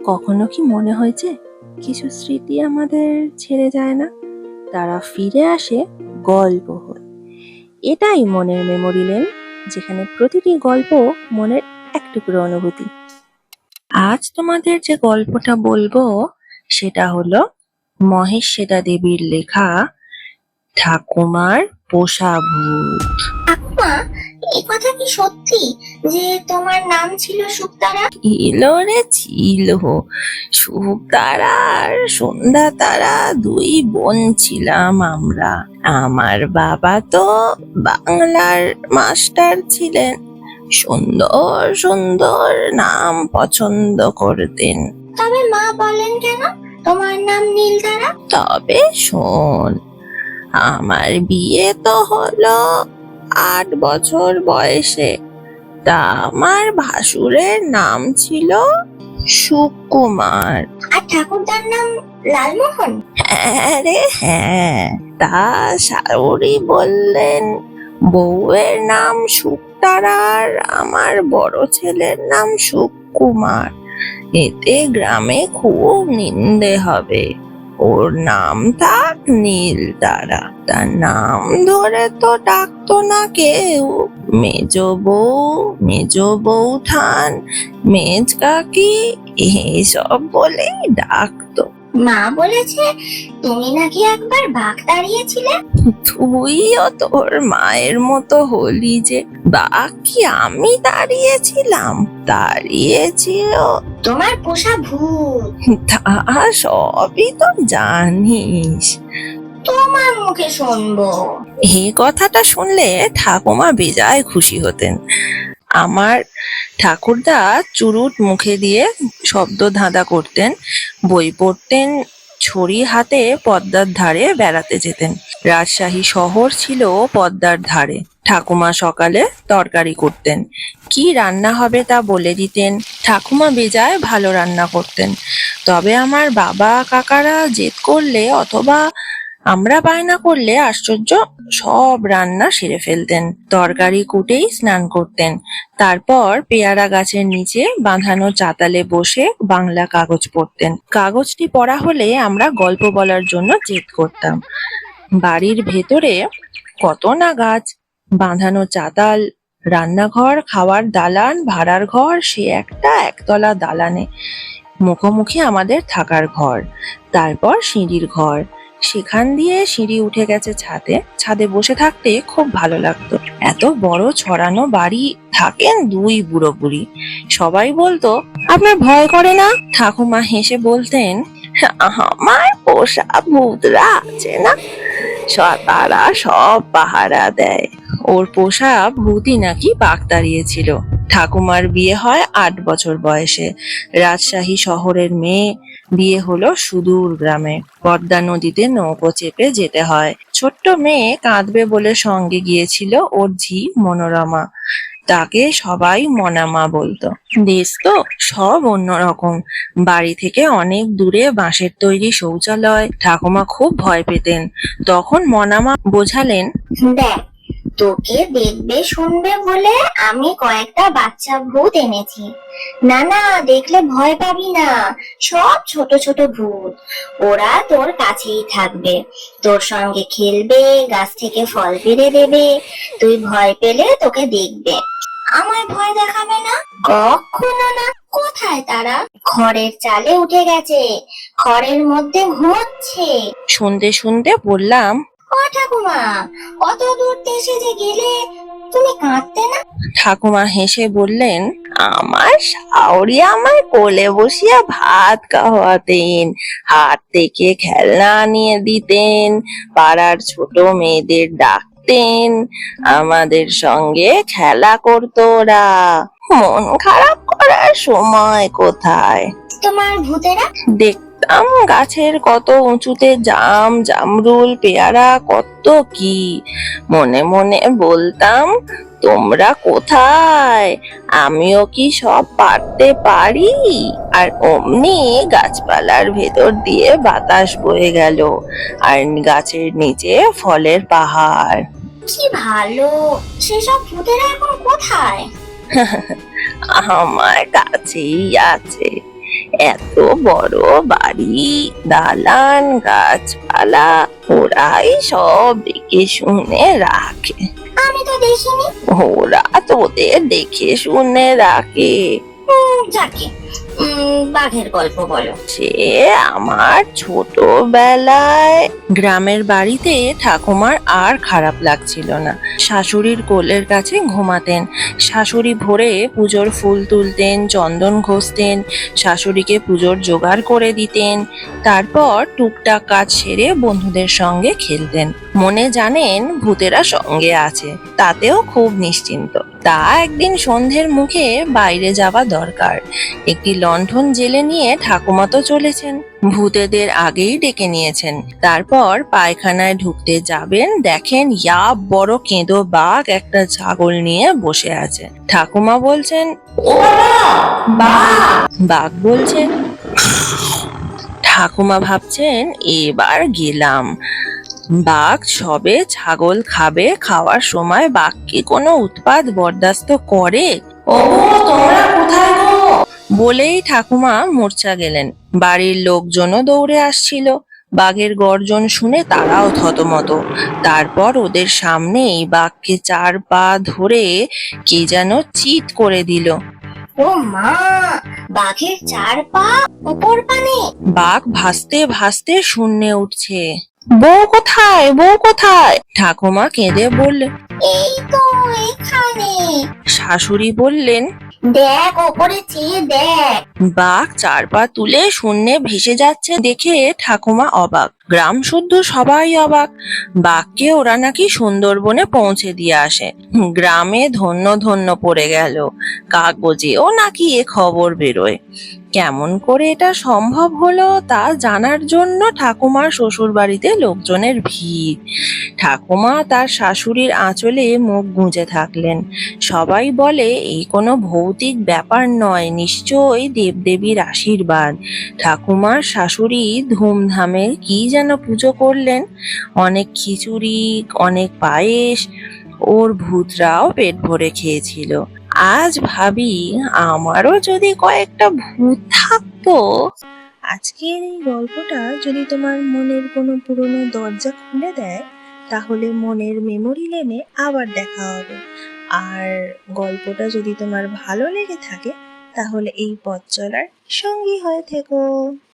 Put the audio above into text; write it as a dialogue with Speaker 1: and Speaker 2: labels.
Speaker 1: কখনো কি মনে হয়েছে কিছু স্মৃতি আমাদের ছেড়ে যায় না, তারা ফিরে আসে গল্প হয়ে। এটাই মনের মেমোরি লেন, যেখানে প্রতিটি গল্প মনের এক টুকরো অনুভূতি। আজ তোমাদের যে গল্পটা বলবো সেটা হলো মহেশ্বেতা দেবীর লেখা ঠাকুমার পোষা ভূত।
Speaker 2: ঠাকুমা, এই কথা কি সত্যি যে তোমার নাম ছিল শুকতারা?
Speaker 1: ছিল রে ছিল, শুকতারা আর সন্ধ্যা তারা দুই বোন ছিলাম আমরা। আমার বাবা তো বাংলার মাস্টার ছিলেন, সুন্দর সুন্দর নাম পছন্দ করতেন।
Speaker 2: তবে মা বলেন কেন তোমার নাম নীলতারা?
Speaker 1: তবে শোন, আমার বিয়ে তো হলো 8 বছর বয়সে। তা আমার ভাসুরের নাম ছিল সুকুমার।
Speaker 2: আর ঠাকুরদার নাম লালমোহন?
Speaker 1: হ্যাঁ রে হ্যাঁ। তা শাশুড়ি বললেন বউয়ের নাম শুকতারা আর আমার বড় ছেলের নাম সুকুমার, এতে গ্রামে খুব নিন্দে হবে, ওর নাম থাক নীলতারা। তার নাম ধরে তো ডাকতো না কেউ, মেজ বৌঠান, মেজ কাকি এসব বলেই ডাকতো।
Speaker 2: মা বলেছে তুমি নাকি একবার বাঘ তাড়িয়েছিলে।
Speaker 1: তুইও তোর মায়ের মতো হলি যে। বাকি আমি দাঁড়িয়েছিলাম? দাঁড়িয়েছিল
Speaker 2: তোমার পোষা ভূত।
Speaker 1: তা সবই তো জানিস।
Speaker 2: তোমার মুখে শুনবো।
Speaker 1: এই কথাটা শুনলে ঠাকুমা বেজায় খুশি হতেন। আমার ঠাকুরদা চুরুট মুখে দিয়ে শব্দ ধাঁধা করতেন, বই পড়তেন, ছড়ি হাতে পদ্মার ধারে বেড়াতে যেতেন। রাজশাহী শহর ছিল পদ্মার ধারে। ঠাকুমা সকালে তরকারি করতেন, কি রান্না হবে তা বলে দিতেন। ঠাকুমা বেজায় ভালো রান্না করতেন। তবে আমার বাবা কাকারা জেদ করলে অথবা আমরা বায়না করলে আশ্চর্য সব রান্না সেরে ফেলতেন। তরকারি কুটেই স্নান করতেন, তারপর পেয়ারা গাছের নিচে বাঁধানো চাতালে বসে বাংলা কাগজ পড়তেন। কাগজটি পড়া হলে আমরা গল্প বলার জন্য জেদ করতাম। বাড়ির ভেতরে কত না গাছ, বাঁধানো চাতাল, রান্নাঘর, খাওয়ার দালান, ভাড়ার ঘর, সে একটা একতলা দালানে মুখোমুখি আমাদের থাকার ঘর, তারপর সিঁড়ির ঘর, সেখান দিয়ে সিঁড়ি উঠে গেছে ছাদে। ছাদে বসে থাকতে খুব ভালো লাগতো। এত বড় ছড়ানো বাড়ি, থাকেন 2 বুড়ো বুড়ি। সবাই বলতো আপনার ভয় করে না? ঠাকুমা হেসে বলতেন আমার পোষা ভূতরা আছে না, তারা সব পাহারা দেয়। ওর পোষা ভূতই নাকি বাঘ তাড়িয়েছিল। ঠাকুমার বিয়ে হয় 8 বছর বয়সে। রাজশাহী শহরের মেয়ে, বিয়ে হলো সুদূর গ্রামে। পদ্মা নদীতে নৌকো চেপে যেতে হয়। ছোট্ট মেয়ে কাঁদবে বলে সঙ্গে গিয়েছিল ওর ঝি মনোরমা। তাকে সবাই মনামা বলতো। দেশ তো সব অন্যরকম। বাড়ি থেকে অনেক দূরে বাঁশের তৈরি শৌচালয়। ঠাকুমা খুব ভয় পেতেন। তখন মনামা বোঝালেন,
Speaker 2: দেখ, তোকে দেখবে শুনবে বলে আমি কয়েকটা বাচ্চা ভূত এনেছি। না না, দেখলে ভয় পাবি না, সব ছোট ছোট ভূত। ওরা তোর কাছেই থাকবে, তোর সঙ্গে খেলবে, গাছ থেকে ফল পেড়ে দেবে। তুই ভয় পেলে তোকে দেখবে, আমায় ভয় দেখাবে না, কখনো না। কোথায় তারা? খড়ের চালে উঠে গেছে, খড়ের মধ্যে ঘুমোচ্ছে।
Speaker 1: শুনতে শুনতে বললাম,
Speaker 2: ও ঠাকুমা, কত দূর দেশে যে গেলে, তুমি কাঁদতে না?
Speaker 1: ঠাকুমা হেসে বললেন, আমার শাওরি আমায় কোলে বসিয়া ভাত খাওয়াতেন, হাট থেকে খেলনা আনিয়ে দিতেন, পাড়ার ছোট মেয়েদের ডাকতেন, আমাদের সঙ্গে খেলা করতো ওরা। মন খারাপ করার সময় কোথায়?
Speaker 2: তোমার ভূতেরা?
Speaker 1: দেখতাম গাছের কত উঁচুতে জাম, জামরুল, পেয়ারা, কত কি। মনে মনে বলতাম তোমরা কোথায়, আমিও কি সব পারতে পারি? আর অমনি গাছপালার ভেতর দিয়ে বাতাস বয়ে গেল, আর গাছের নিচে ফলের পাহাড়।
Speaker 2: কি ভালো! সেসব ভূতেরা এখন কোথায়?
Speaker 1: আমার কাছেই আছে। এত বড় বাড়ি, দালান, গাছপালা, ওরাই সব দেখে শুনে রাখে।
Speaker 2: আমি তো দেখিনি।
Speaker 1: ওরা তোদের দেখে শুনে রাখে।
Speaker 2: যাকে বাঘের গল্প বলো।
Speaker 1: সে আমার ছোটবেলায় গ্রামের বাড়িতে ঠাকুমার আর খারাপ লাগছিল না। শাশুড়ির কোলের কাছে ঘুমাতেন। শাশুড়ি ভোরে পুজোর ফুল তুলতেন, চন্দন ঘষতেন, শাশুড়িকে পুজোর জোগাড় করে দিতেন। তারপর টুকটাক কাজ সেরে বন্ধুদের সঙ্গে খেলতেন। মনে জানেন ভূতেরা সঙ্গে আছে, তাতেও খুব নিশ্চিন্ত। তা একদিন সন্ধ্যের মুখে বাইরে যাওয়া দরকার। একটি লণ্ঠন জেলে নিয়ে ঠাকুমা তো চলেছেন, ভূতেদের আগেই ডেকে নিয়েছেন। তারপর পায়খানায় ঢুকতে যাবেন, দেখেন বড় কেঁদো বাঘ একটা ছাগল নিয়ে বসে আছে। ঠাকুমা বলছেন, ও বাঘ। বাঘ বলছে। ঠাকুমা ভাবছেন এবার গেলাম। বাঘ সবে ছাগল খাবে, খাওয়ার সময় বাঘ কি কোনো উৎপাত বরদাস্ত করে? ওগো তোমরা কোথায় গো? বলেই ঠাকুমা মূর্ছা গেলেন। বাড়ির লোকজনও দৌড়ে আসছিল। বাঘের গর্জন শুনে তারাও থতমত। তারপর ওদের সামনেই বাঘকে 4 পা ধরে কে যেন চিৎ করে দিল।
Speaker 2: ও মা, বাঘের 4 পা, উপর পানে।
Speaker 1: বাঘ ভাসতে ভাসতে শূন্যে উঠছে। বউ কোথায়, বউ কোথায়? ঠাকুমা কেঁদে বললেন।
Speaker 2: এই তো এখানে।
Speaker 1: শাশুড়ি বললেন,
Speaker 2: দেখ ওপরে চেয়ে দেখ।
Speaker 1: বাঘ 4 পা তুলে শূন্যে ভেসে যাচ্ছে দেখে ঠাকুমা অবাক। গ্রাম শুদ্ধ সবাই অবাক। বাঘকে ওরা নাকি সুন্দরবনে পৌঁছে দিয়ে আসে। গ্রামে ধন্য ধন্য পড়ে গেল। কাগজেও নাকি এ খবর বেরোয়। কেমন করে এটা সম্ভব হলো তা জানার জন্য ঠাকুমার শ্বশুর বাড়িতে লোকজনের ভিড়। ঠাকুমা তার শাশুড়ির আঁচলে মুখ গুঁজে থাকলেন। সবাই বলে এই কোনো ভৌতিক ব্যাপার নয়, নিশ্চয়ই দেবদেবীর আশীর্বাদ। ঠাকুমার শাশুড়ি ধুমধামে কি যেন পুজো করলেন। অনেক খিচুড়ি, অনেক পায়েস। ওর ভূতরাও পেট ভরে খেয়েছিল। আজ ভাবি আমারও যদি কয়েকটা ভূত থাকতো। আজকের এই গল্পটা যদি তোমার মনের কোনো পুরনো দরজা খুলে দেয়, তাহলে মনের মেমোরি লেনে আবার দেখা হবে। আর গল্পটা যদি তোমার ভালো লেগে থাকে, তাহলে এই পথ চলার সঙ্গী হয়ে থেকো।